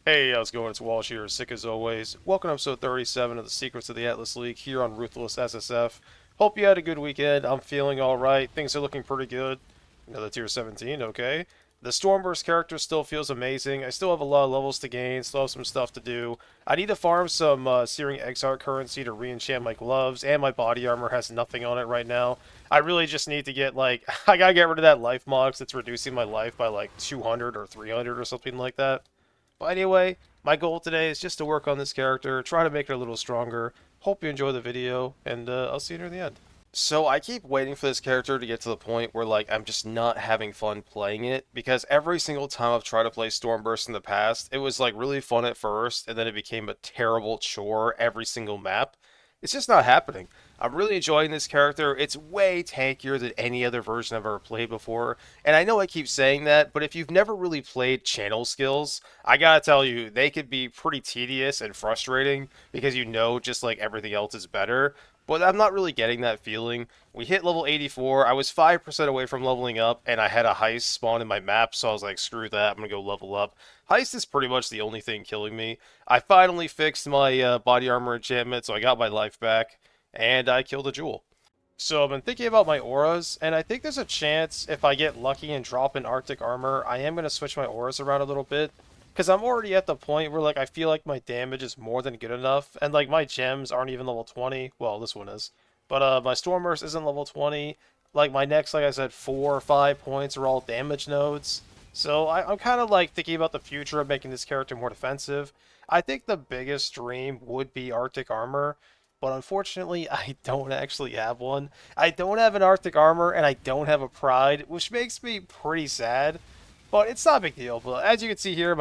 Hey, how's it going? It's Walsh here, sick as always. Welcome to episode 37 of the Secrets of the Atlas League here on Ruthless SSF. Hope you had a good weekend. I'm feeling alright. Things are looking pretty good. Another tier 17, okay. The Stormburst character still feels amazing. I still have a lot of levels to gain, still have some stuff to do. I need to farm some Searing Exarch currency to re-enchant my gloves, and my body armor has nothing on it right now. I really just need to get, like, I gotta get rid of that life mod that's reducing my life by, like, 200 or 300 or something like that. But anyway, my goal today is just to work on this character, try to make it a little stronger. Hope you enjoy the video, and I'll see you near the end. So I keep waiting for this character to get to the point where like I'm just not having fun playing it because every single time I've tried to play Stormburst in the past, it was like really fun at first and then it became a terrible chore every single map. It's just not happening. I'm really enjoying this character. It's way tankier than any other version I've ever played before. And I know I keep saying that, but if you've never really played channel skills, I gotta tell you, they could be pretty tedious and frustrating because you know just like everything else is better. But I'm not really getting that feeling. We hit level 84. I was 5% away from leveling up, and I had a heist spawn in my map, so I was like, screw that, I'm gonna go level up. Heist is pretty much the only thing killing me. I finally fixed my body armor enchantment, so I got my life back, and I killed a jewel. So I've been thinking about my auras, and I think there's a chance if I get lucky and drop in Arctic armor, I am going to switch my auras around a little bit. Because I'm already at the point where like I feel like my damage is more than good enough, and like my gems aren't even level 20. Well, this one is. But my Stormburst isn't level 20. Like my next, like I said, 4 or 5 points are all damage nodes. So I'm kind of like thinking about the future of making this character more defensive. I think the biggest dream would be Arctic armor, but unfortunately, I don't actually have one. I don't have an Arctic armor, and I don't have a Pride, which makes me pretty sad. But it's not a big deal. But as you can see here,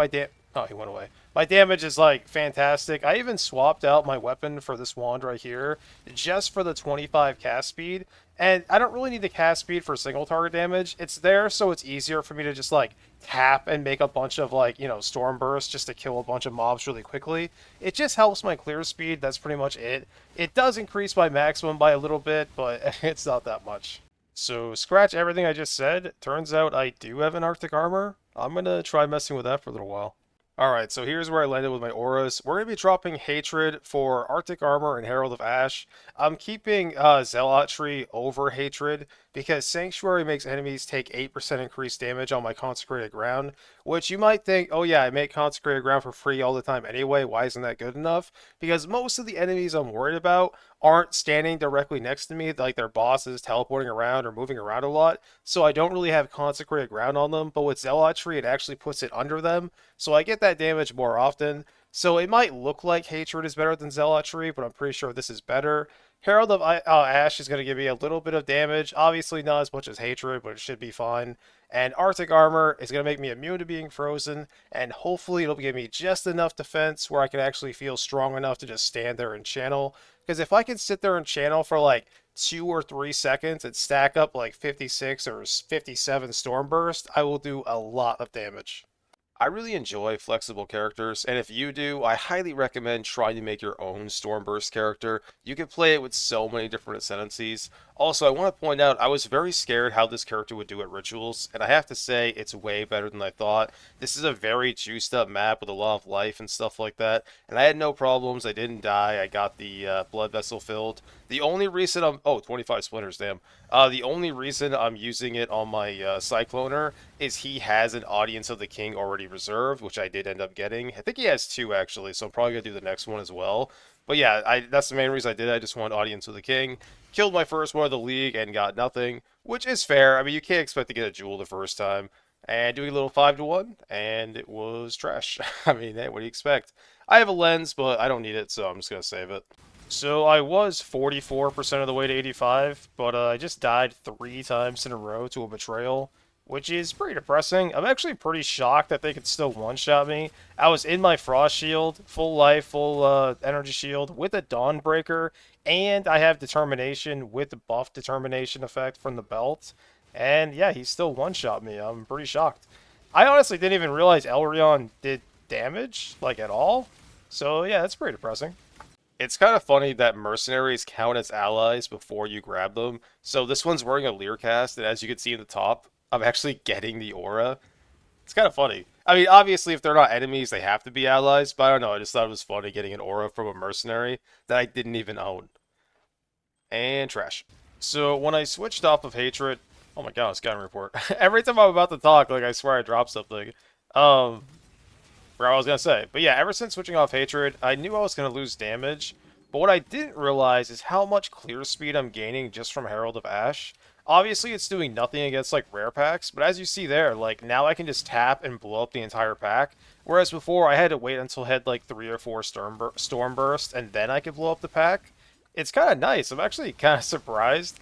oh, he went away. My damage is like fantastic. I even swapped out my weapon for this wand right here just for the 25 cast speed. And I don't really need the cast speed for single target damage. It's there so it's easier for me to just like tap and make a bunch of like, storm bursts just to kill a bunch of mobs really quickly. It just helps my clear speed. That's pretty much it. It does increase my maximum by a little bit, but it's not that much. So scratch everything I just said. Turns out I do have an Arctic armor. I'm gonna try messing with that for a little while. Alright, so here's where I landed with my auras. We're going to be dropping Hatred for Arctic Armor and Herald of Ash. I'm keeping Zealotry over Hatred because Sanctuary makes enemies take 8% increased damage on my Consecrated Ground, which you might think, oh yeah, I make Consecrated Ground for free all the time anyway, why isn't that good enough? Because most of the enemies I'm worried about aren't standing directly next to me, like their bosses teleporting around or moving around a lot, so I don't really have Consecrated Ground on them, but with Zealotry it actually puts it under them, so I get that damage more often. So it might look like Hatred is better than Zealotry, but I'm pretty sure this is better. Herald of Ash is going to give me a little bit of damage. Obviously not as much as Hatred, but it should be fine. And Arctic Armor is going to make me immune to being frozen, and hopefully it'll give me just enough defense where I can actually feel strong enough to just stand there and channel. Because if I can sit there and channel for like 2 or 3 seconds and stack up like 56 or 57 Stormburst, I will do a lot of damage. I really enjoy flexible characters, and if you do, I highly recommend trying to make your own Stormburst character. You can play it with so many different ascendancies. Also, I want to point out, I was very scared how this character would do at Rituals, and I have to say, it's way better than I thought. This is a very juiced up map with a lot of life and stuff like that, and I had no problems, I didn't die, I got the blood vessel filled. The only reason oh, 25 splinters, damn. The only reason I'm using it on my Cycloner is he has an Audience of the King already reserved, which I did end up getting. I think he has 2 actually, so I'm probably going to do the next one as well. But yeah, that's the main reason I did it. I just want Audience of the King. Killed my first one of the league and got nothing, which is fair. I mean, you can't expect to get a jewel the first time. And doing a little 5-1, and it was trash. I mean, hey, what do you expect? I have a lens, but I don't need it, so I'm just going to save it. So I was 44% of the way to 85, but I just died 3 times in a row to a Betrayal, which is pretty depressing. I'm actually pretty shocked that they could still one-shot me. I was in my Frost Shield, full life, full energy shield, with a Dawnbreaker, and I have Determination with the buff Determination effect from the belt. And yeah, he still one-shot me. I'm pretty shocked. I honestly didn't even realize Elrion did damage, like, at all. So yeah, that's pretty depressing. It's kind of funny that mercenaries count as allies before you grab them. So this one's wearing a Learcast, and as you can see in the top, I'm actually getting the aura. It's kind of funny. I mean, obviously, if they're not enemies, they have to be allies. But I don't know. I just thought it was funny getting an aura from a mercenary that I didn't even own. And trash. So when I switched off of hatred, oh my god, scouting report. Every time I'm about to talk, like I swear I dropped something. Um, Forgot what I was gonna say. But yeah, ever since switching off hatred, I knew I was gonna lose damage. But what I didn't realize is how much clear speed I'm gaining just from Herald of Ash. Obviously, it's doing nothing against like rare packs, but as you see there, like now I can just tap and blow up the entire pack. Whereas before, I had to wait until I had like 3 or 4 storm bursts and then I could blow up the pack. It's kind of nice. I'm actually kind of surprised.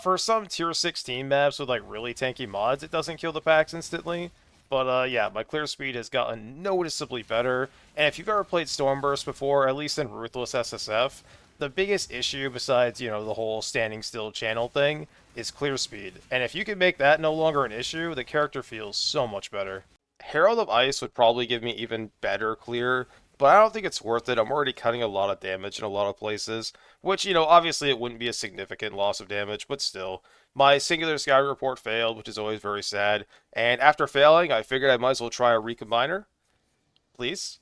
For some tier 16 maps with like really tanky mods, it doesn't kill the packs instantly. But yeah, my clear speed has gotten noticeably better. And if you've ever played Stormburst before, at least in Ruthless SSF, the biggest issue besides, the whole standing still channel thing is clear speed. And if you can make that no longer an issue, the character feels so much better. Herald of Ice would probably give me even better clear, but I don't think it's worth it. I'm already cutting a lot of damage in a lot of places, which, obviously it wouldn't be a significant loss of damage, but still. My singular scout report failed, which is always very sad, and after failing, I figured I might as well try a Recombiner. Please?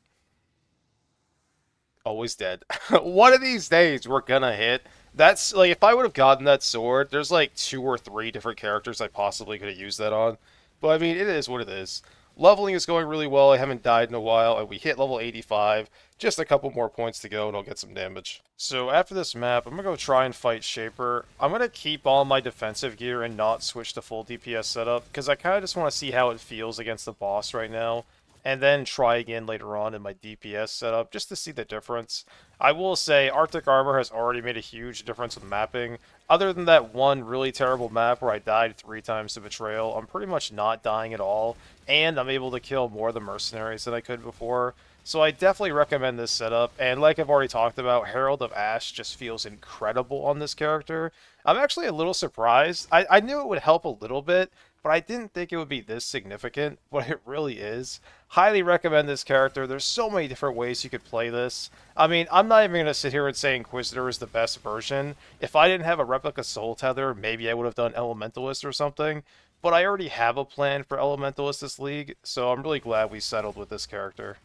Always dead. One of these days, we're gonna hit. That's, like, if I would have gotten that sword, there's like 2 or 3 different characters I possibly could have used that on. But, I mean, it is what it is. Leveling is going really well. I haven't died in a while, and we hit level 85. Just a couple more points to go, and I'll get some damage. So after this map, I'm going to go try and fight Shaper. I'm going to keep all my defensive gear and not switch to full DPS setup, because I kind of just want to see how it feels against the boss right now, and then try again later on in my DPS setup, just to see the difference. I will say, Arctic Armor has already made a huge difference with mapping. Other than that one really terrible map where I died 3 times to Betrayal, I'm pretty much not dying at all, and I'm able to kill more of the mercenaries than I could before. So I definitely recommend this setup, and like I've already talked about, Herald of Ash just feels incredible on this character. I'm actually a little surprised. I knew it would help a little bit, but I didn't think it would be this significant, but it really is. Highly recommend this character. There's so many different ways you could play this. I mean, I'm not even going to sit here and say Inquisitor is the best version. If I didn't have a replica Soul Tether, maybe I would have done Elementalist or something, but I already have a plan for Elementalist this league, so I'm really glad we settled with this character.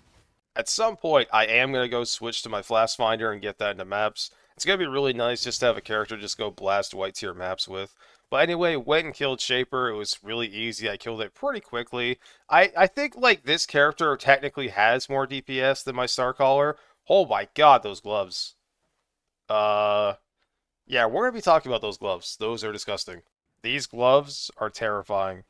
At some point, I am going to go switch to my Flash Finder and get that into maps. It's going to be really nice just to have a character just go blast white tier maps with. But anyway, went and killed Shaper. It was really easy. I killed it pretty quickly. I think, like, this character technically has more DPS than my Starcaller. Oh my god, those gloves. Uh, yeah, we're going to be talking about those gloves. Those are disgusting. These gloves are terrifying.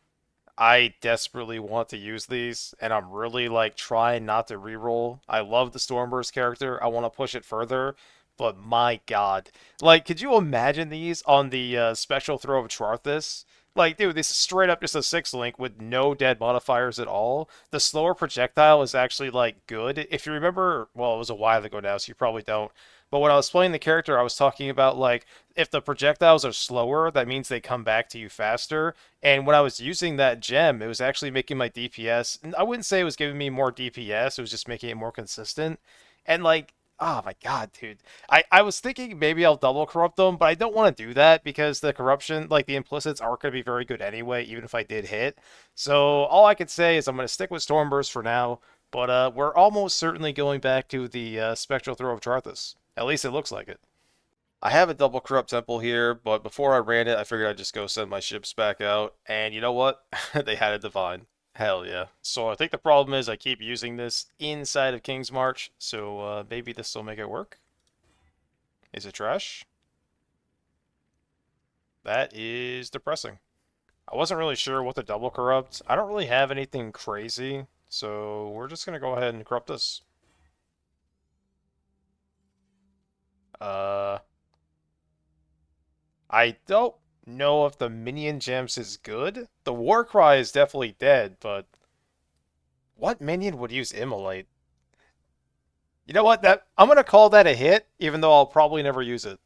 I desperately want to use these, and I'm really, like, trying not to reroll. I love the Stormburst character. I want to push it further, but my god. Like, could you imagine these on the special throw of Ruthless? Like, dude, this is straight up just a 6-link with no dead modifiers at all. The slower projectile is actually, like, good. If you remember, well, it was a while ago now, so you probably don't. But when I was playing the character, I was talking about, like, if the projectiles are slower, that means they come back to you faster. And when I was using that gem, it was actually making my DPS. I wouldn't say it was giving me more DPS, it was just making it more consistent. And, like, oh my god, dude. I was thinking maybe I'll double corrupt them, but I don't want to do that because the corruption, like the implicits, aren't going to be very good anyway, even if I did hit. So all I could say is I'm going to stick with Stormburst for now, but we're almost certainly going back to the Spectral Throw of Charthus. At least it looks like it. I have a double corrupt temple here, but before I ran it, I figured I'd just go send my ships back out. And you know what? They had a divine. Hell yeah. So I think the problem is I keep using this inside of King's March, so maybe this will make it work. Is it trash? That is depressing. I wasn't really sure what to double corrupt. I don't really have anything crazy, so we're just gonna go ahead and corrupt this. Uh, I don't know if the minion gems is good. The Warcry is definitely dead, but what minion would use Immolate? You know what? That I'm gonna call that a hit, even though I'll probably never use it.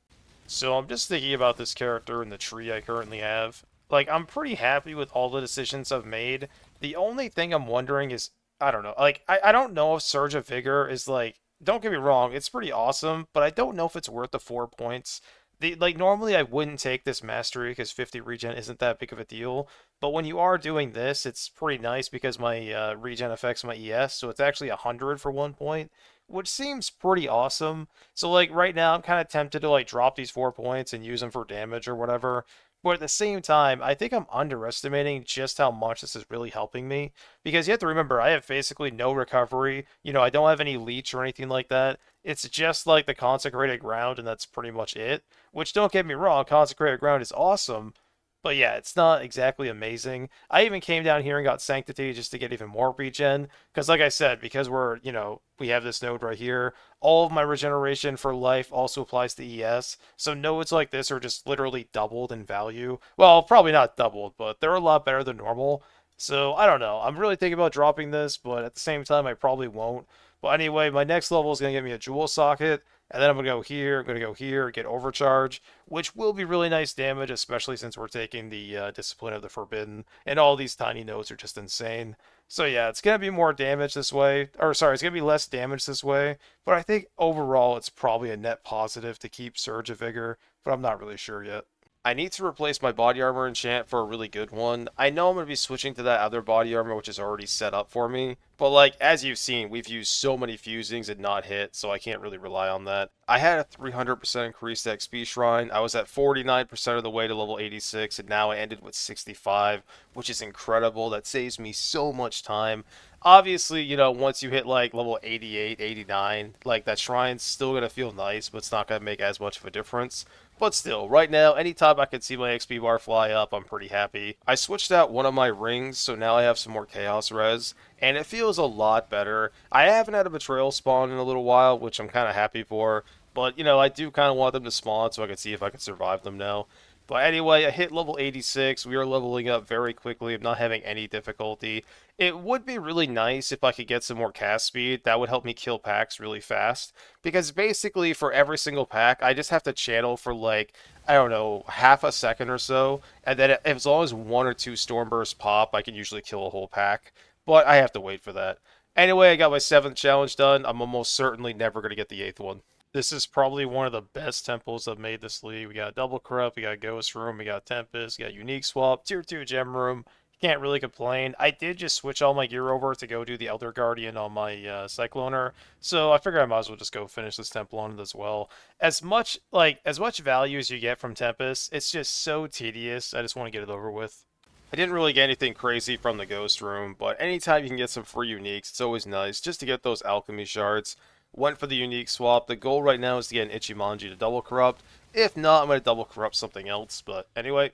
So I'm just thinking about this character and the tree I currently have. Like, I'm pretty happy with all the decisions I've made. The only thing I'm wondering is, I don't know. Like, I don't know if Surge of Vigor is like. Don't get me wrong, it's pretty awesome, but I don't know if it's worth the 4 points. Like normally I wouldn't take this mastery because 50 regen isn't that big of a deal, but when you are doing this, it's pretty nice because my regen affects my ES, so it's actually 100 for 1 point, which seems pretty awesome. So like right now I'm kind of tempted to like drop these 4 points and use them for damage or whatever. But at the same time, I think I'm underestimating just how much this is really helping me. Because you have to remember, I have basically no recovery. I don't have any leech or anything like that. It's just like the consecrated ground, and that's pretty much it. Which, don't get me wrong, consecrated ground is awesome, but yeah, it's not exactly amazing. I even came down here and got sanctity just to get even more regen, because like I said, because we have this node right here, all of my regeneration for life also applies to ES, so nodes like this are just literally doubled in value. Well, probably not doubled, but they're a lot better than normal. So I don't know. I'm really thinking about dropping this, but at the same time, I probably won't. But anyway, my next level is going to get me a jewel socket, and then I'm going to go here, I'm going to go here, get overcharge, which will be really nice damage, especially since we're taking the Discipline of the Forbidden, and all these tiny nodes are just insane. So yeah, it's going to be more damage this way, or sorry, it's going to be less damage this way, but I think overall it's probably a net positive to keep Surge of Vigor, but I'm not really sure yet. I need to replace my body armor enchant for a really good one. I know I'm going to be switching to that other body armor, which is already set up for me. But like, as you've seen, we've used so many fusings and not hit, so I can't really rely on that. I had a 300% increased XP shrine. I was at 49% of the way to level 86, and now I ended with 65, which is incredible. That saves me so much time. Obviously, once you hit like level 88, 89, like that shrine's still going to feel nice, but it's not going to make as much of a difference. But still, right now, anytime I can see my XP bar fly up, I'm pretty happy. I switched out one of my rings, so now I have some more Chaos Res, and it feels a lot better. I haven't had a Betrayal spawn in a little while, which I'm kind of happy for, but, I do kind of want them to spawn so I can see if I can survive them now. But anyway, I hit level 86. We are leveling up very quickly. I'm not having any difficulty. It would be really nice if I could get some more cast speed. That would help me kill packs really fast. Because basically, for every single pack, I just have to channel for like, I don't know, half a second or so. And then as long as one or two storm bursts pop, I can usually kill a whole pack. But I have to wait for that. Anyway, I got my 7th challenge done. I'm almost certainly never going to get the 8th one. This is probably one of the best temples I've made this league. We got Double Corrupt, we got Ghost Room, we got Tempest, we got Unique Swap, Tier 2 Gem Room. Can't really complain. I did just switch all my gear over to go do the Elder Guardian on my Cycloner, so I figured I might as well just go finish this temple on it as well. As much value as you get from Tempest, it's just so tedious. I just want to get it over with. I didn't really get anything crazy from the Ghost Room, but anytime you can get some free uniques, it's always nice just to get those alchemy shards. Went for the unique swap. The goal right now is to get an Ichimonji to double corrupt. If not, I'm going to double corrupt something else. But anyway.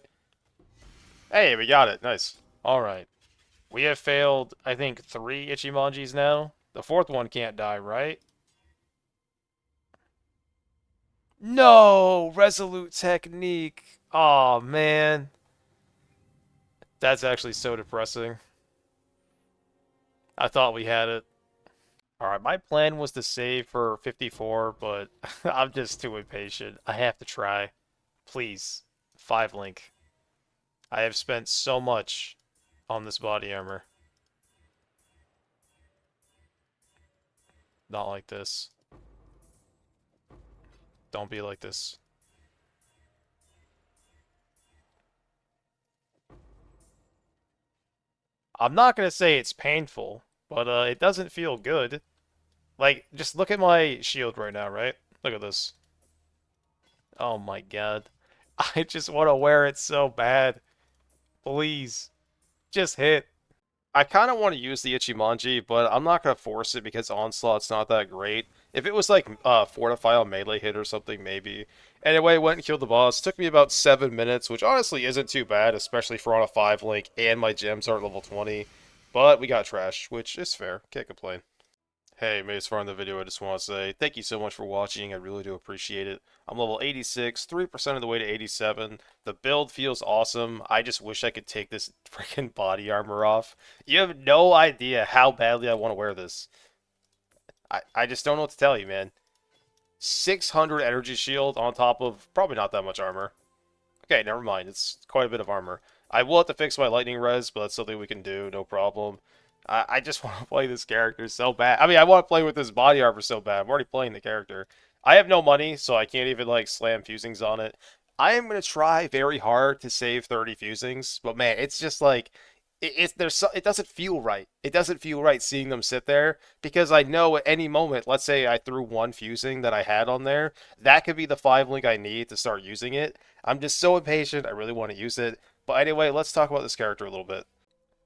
Hey, we got it. Nice. Alright. We have failed, I think, 3 Ichimonjis now. The 4th one can't die, right? No! Resolute technique. Aw, man. That's actually so depressing. I thought we had it. Alright, my plan was to save for 54, but I'm just too impatient. I have to try. Please. 5 link. I have spent so much on this body armor. Not like this. Don't be like this. I'm not going to say it's painful, but it doesn't feel good. Like, just look at my shield right now, right? Look at this. Oh my god. I just want to wear it so bad. Please. Just hit. I kind of want to use the Ichimonji, but I'm not going to force it because Onslaught's not that great. If it was like Fortify on melee hit or something, maybe. Anyway, went and killed the boss. Took me about 7 minutes, which honestly isn't too bad, especially for on a 5 link, and my gems aren't level 20. But we got trashed, which is fair. Can't complain. Hey, made as far in the video, I just want to say thank you so much for watching. I really do appreciate it. I'm level 86, 3% of the way to 87. The build feels awesome. I just wish I could take this freaking body armor off. You have no idea how badly I want to wear this. I just don't know what to tell you, man. 600 energy shield on top of probably not that much armor. Okay, never mind. It's quite a bit of armor. I will have to fix my lightning res, but that's something we can do, no problem. I just want to play this character so bad. I mean, I want to play with this body armor so bad. I'm already playing the character. I have no money, so I can't even like slam fusings on it. I am gonna try very hard to save 30 fusings, but man, it's just like it doesn't feel right. It doesn't feel right seeing them sit there because I know at any moment, let's say I threw one fusing that I had on there, that could be the 5 link I need to start using it. I'm just so impatient. I really want to use it. But anyway, let's talk about this character a little bit.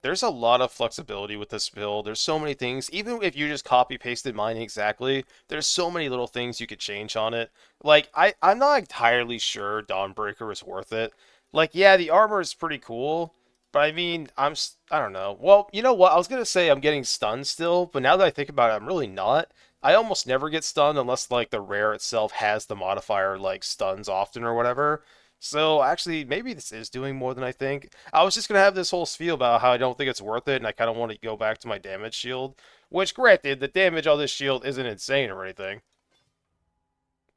There's a lot of flexibility with this build. There's so many things. Even if you just copy pasted mine exactly, there's so many little things you could change on it. Like I'm not entirely sure Dawnbreaker is worth it. Like yeah, the armor is pretty cool, but I mean I don't know. Well, you know what? I was gonna say I'm getting stunned still, but now that I think about it, I'm really not. I almost never get stunned unless like the rare itself has the modifier like stuns often or whatever. So actually, maybe this is doing more than I think. I was just gonna have this whole spiel about how I don't think it's worth it, and I kind of want to go back to my damage shield. Which, granted, the damage on this shield isn't insane or anything.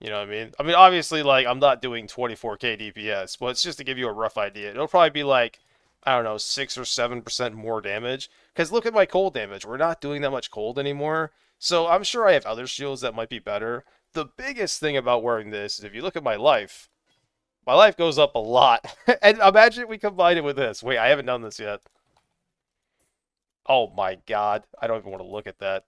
You know what I mean? I mean, obviously, like I'm not doing 24k DPS, but it's just to give you a rough idea. It'll probably be like, I don't know, 6 or 7% more damage. Because look at my cold damage. We're not doing that much cold anymore. So I'm sure I have other shields that might be better. The biggest thing about wearing this is if you look at my life goes up a lot. And imagine we combine it with this. Wait, I haven't done this yet. Oh my god. I don't even want to look at that.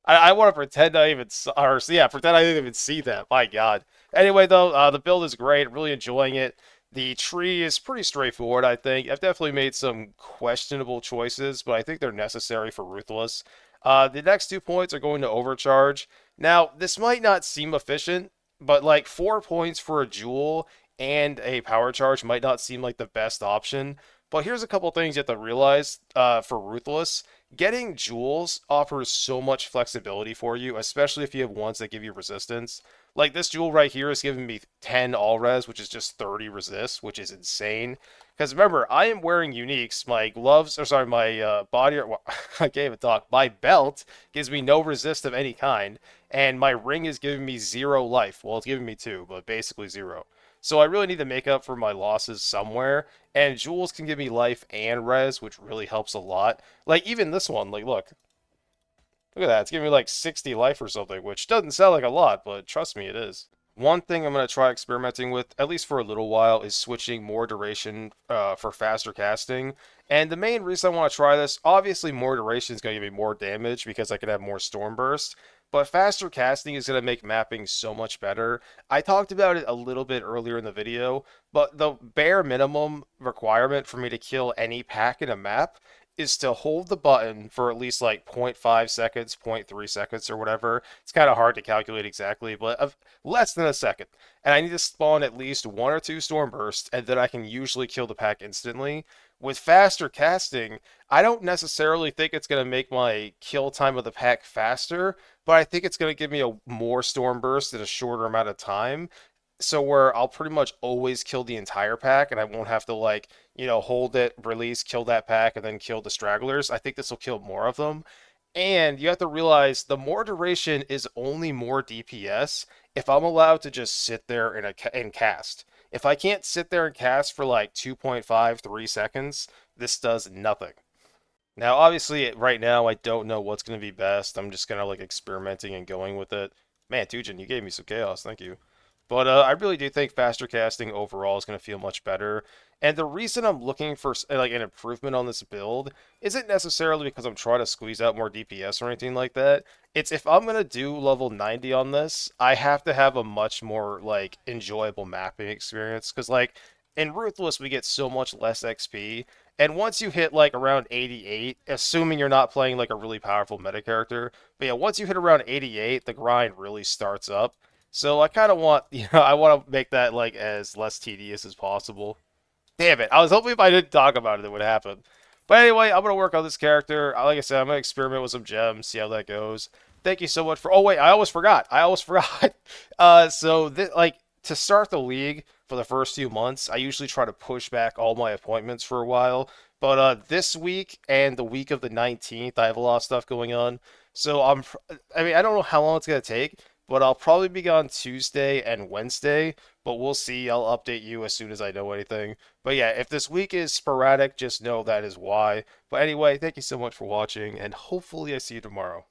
I want to pretend I even or yeah, pretend I didn't even see that. My god. Anyway, though, the build is great. Really enjoying it. The tree is pretty straightforward, I think. I've definitely made some questionable choices, but I think they're necessary for Ruthless. The next 2 points are going to overcharge. Now, this might not seem efficient, but like 4 points for a jewel and a power charge might not seem like the best option. But here's a couple things you have to realize for Ruthless. Getting jewels offers so much flexibility for you, especially if you have ones that give you resistance. Like this jewel right here is giving me 10 all res, which is just 30 resist, which is insane. Because remember, I am wearing uniques. My gloves, or sorry, my body, well, I can't even talk. My belt gives me no resist of any kind, and my ring is giving me 0 life. Well, it's giving me 2, but basically 0. So I really need to make up for my losses somewhere, and jewels can give me life and res, which really helps a lot. Like even this one, like look at that, it's giving me like 60 life or something, which doesn't sound like a lot, but trust me, it is. One thing I'm going to try experimenting with, at least for a little while, is switching more duration for faster casting. And the main reason I want to try this, obviously more duration is going to give me more damage because I can have more storm burst. But faster casting is going to make mapping so much better. I talked about it a little bit earlier in the video, but the bare minimum requirement for me to kill any pack in a map is to hold the button for at least like 0.5 seconds, zero point 0.3 seconds, or whatever. It's kind of hard to calculate exactly, but of less than a second. And I need to spawn at least 1 or 2 storm bursts, and then I can usually kill the pack instantly. With faster casting, I don't necessarily think it's going to make my kill time of the pack faster, but I think it's going to give me a more storm burst in a shorter amount of time, so where I'll pretty much always kill the entire pack and I won't have to like, hold it, release, kill that pack, and then kill the stragglers. I think this will kill more of them. And you have to realize the more duration is only more DPS if I'm allowed to just sit there and cast. If I can't sit there and cast for like 2.5, 3 seconds, this does nothing. Now, obviously, right now, I don't know what's going to be best. I'm just kind of like experimenting and going with it. Man, Tujin, you gave me some chaos. Thank you. But I really do think faster casting overall is going to feel much better. And the reason I'm looking for like an improvement on this build isn't necessarily because I'm trying to squeeze out more DPS or anything like that. It's if I'm going to do level 90 on this, I have to have a much more like enjoyable mapping experience. Because like in Ruthless, we get so much less XP. And once you hit like around 88, assuming you're not playing like a really powerful meta character, but yeah, once you hit around 88, the grind really starts up. So I kind of want, I want to make that like as less tedious as possible. Damn it! I was hoping if I didn't talk about it, it would happen. But anyway, I'm gonna work on this character. Like I said, I'm gonna experiment with some gems, see how that goes. Thank you so much for. Oh wait, I almost forgot. I almost forgot. So like to start the league for the first few months, I usually try to push back all my appointments for a while. But this week and the week of the 19th, I have a lot of stuff going on. So I mean, I don't know how long it's gonna take, but I'll probably be gone Tuesday and Wednesday, but we'll see. I'll update you as soon as I know anything. But yeah, if this week is sporadic, just know that is why. But anyway, thank you so much for watching, and hopefully I see you tomorrow.